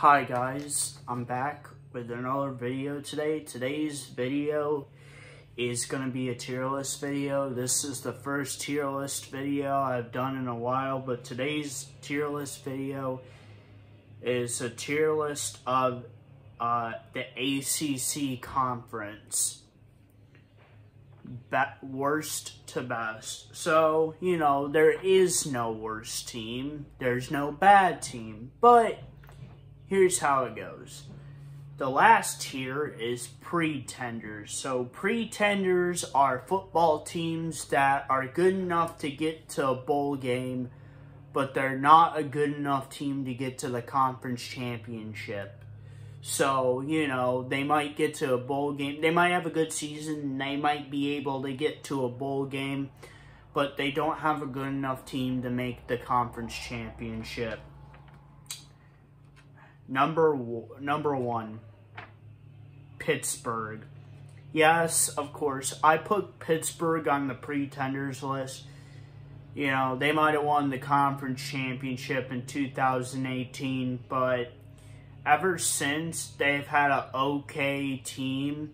Hi guys, I'm back with another video today. Today's video is going to be a tier list video. This is the first tier list video I've done in a while, but today's tier list video is a tier list of the ACC Conference. Worst to best. So, you know, there is no worst team. There's no bad team. But here's how it goes. The last tier is pretenders. So pretenders are football teams that are good enough to get to a bowl game, but they're not a good enough team to get to the conference championship. So, you know, they might get to a bowl game. They might have a good season, and they might be able to get to a bowl game, but they don't have a good enough team to make the conference championship. Number one, Pittsburgh. Yes, of course, I put Pittsburgh on the pretenders list. You know, they might have won the conference championship in 2018, but ever since, they've had an okay team.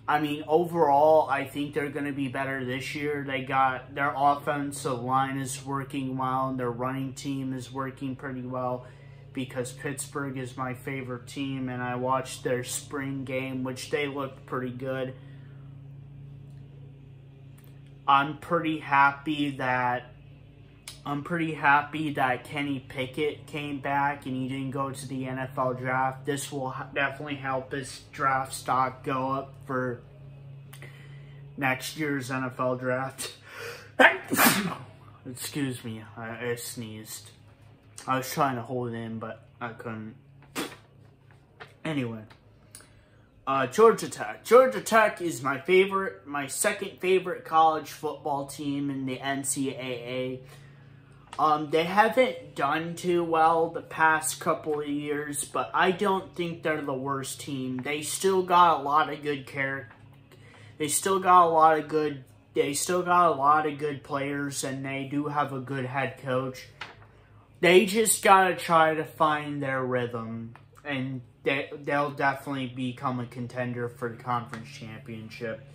I mean, overall, I think they're going to be better this year. They got their offensive line is working well, and their running team is working pretty well, because Pittsburgh is my favorite team, and I watched their spring game, which they looked pretty good. I'm pretty happy that Kenny Pickett came back and he didn't go to the NFL draft. This will definitely help his draft stock go up for next year's NFL draft. Excuse me, I sneezed. I was trying to hold it in, but I couldn't. Anyway, Georgia Tech. Georgia Tech is my second favorite college football team in the NCAA. They haven't done too well the past couple of years, but I don't think they're the worst team. They still got a lot of good character. They still got a lot of good players, and they do have a good head coach. They just gotta try to find their rhythm, and they'll definitely become a contender for the conference championship.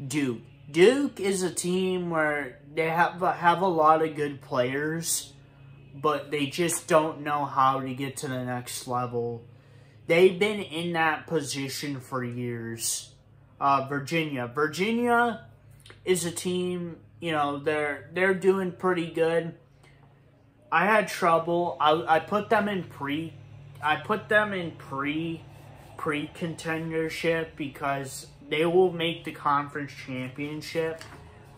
Duke is a team where they have a lot of good players, but they just don't know how to get to the next level. They've been in that position for years. Virginia is a team, you know, they're doing pretty good. I had trouble. I put them in pre-contendership because they will make the conference championship,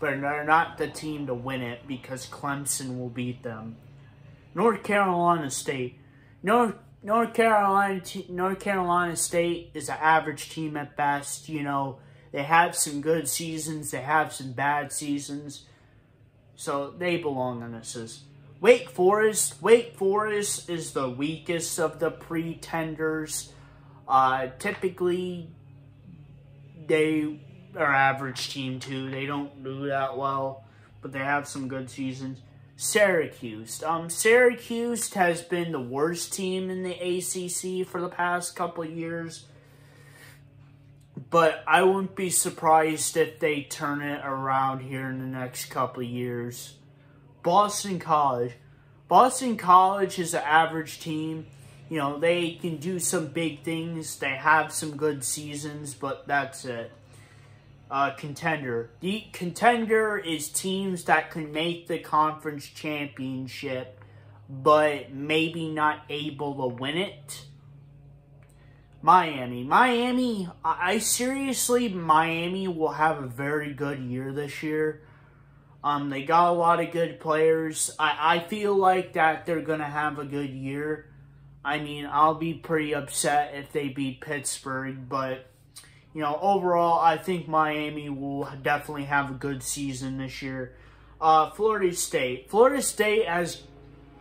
but they're not the team to win it because Clemson will beat them. North Carolina State. North Carolina State is an average team at best. You know, they have some good seasons, they have some bad seasons, so they belong on this list. Wake Forest is the weakest of the pretenders. Typically, they are average team too. They don't do that well, but they have some good seasons. Syracuse. Syracuse has been the worst team in the ACC for the past couple of years, but I wouldn't be surprised if they turn it around here in the next couple of years. Boston College. Boston College is an average team. You know, they can do some big things. They have some good seasons, but that's it. Contender. The contender is teams that can make the conference championship, but maybe not able to win it. Miami. Miami will have a very good year this year. They got a lot of good players. I feel like that they're going to have a good year. I mean, I'll be pretty upset if they beat Pittsburgh, but, you know, overall, I think Miami will definitely have a good season this year. Florida State. Florida State has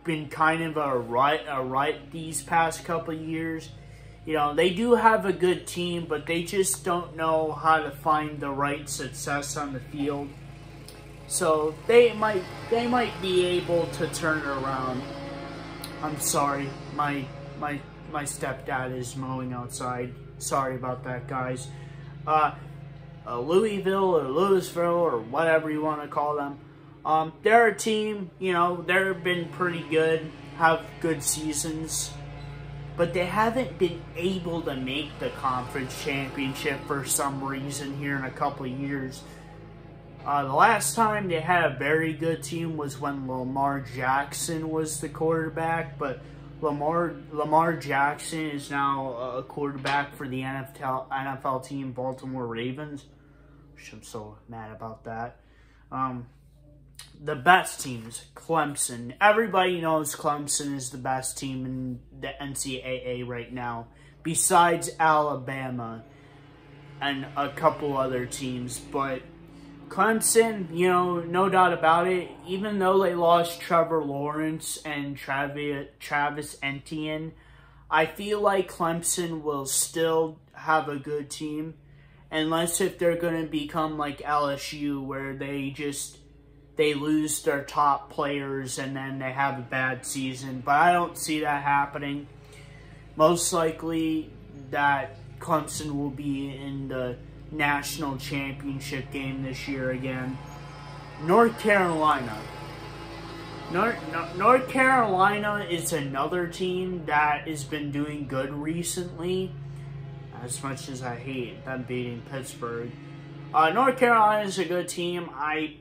been kind of a rut these past couple of years. You know, they do have a good team, but they just don't know how to find the right success on the field. So they might be able to turn it around. I'm sorry, my my stepdad is mowing outside. Sorry about that, guys. Louisville or Louisville or whatever you want to call them. They're a team, you know, they've been pretty good, have good seasons, but they haven't been able to make the conference championship for some reason here in a couple of years. The last time they had a very good team was when Lamar Jackson was the quarterback, but Lamar Jackson is now a quarterback for the NFL team Baltimore Ravens, which I'm so mad about that. The best teams, Clemson. Everybody knows Clemson is the best team in the NCAA right now, besides Alabama and a couple other teams. But Clemson, you know, no doubt about it, even though they lost Trevor Lawrence and Travis Etienne, I feel like Clemson will still have a good team, unless if they're going to become like LSU, where they lose their top players and then they have a bad season. But I don't see that happening. Most likely that Clemson will be in the national championship game this year again. North Carolina. North Carolina is another team that has been doing good recently, as much as I hate them beating Pittsburgh. North Carolina is a good team. I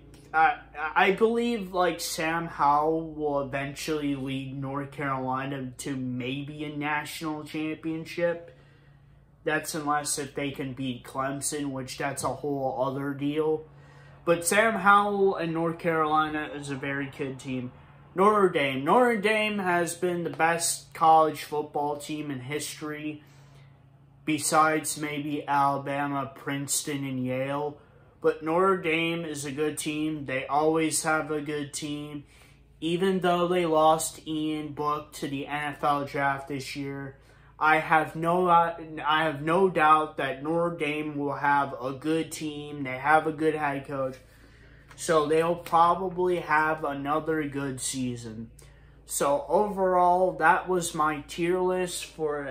believe like Sam Howell will eventually lead North Carolina to maybe a national championship. That's unless if they can beat Clemson, which that's a whole other deal. But Sam Howell and North Carolina is a very good team. Notre Dame. Notre Dame has been the best college football team in history, besides maybe Alabama, Princeton, and Yale. But Notre Dame is a good team. They always have a good team. Even though they lost Ian Book to the NFL draft this year, I have no doubt that Notre Dame will have a good team. They have a good head coach. So they'll probably have another good season. So overall, that was my tier list for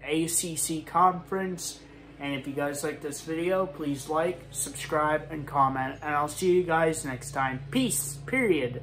ACC Conference. And if you guys like this video, please like, subscribe, and comment. And I'll see you guys next time. Peace, period.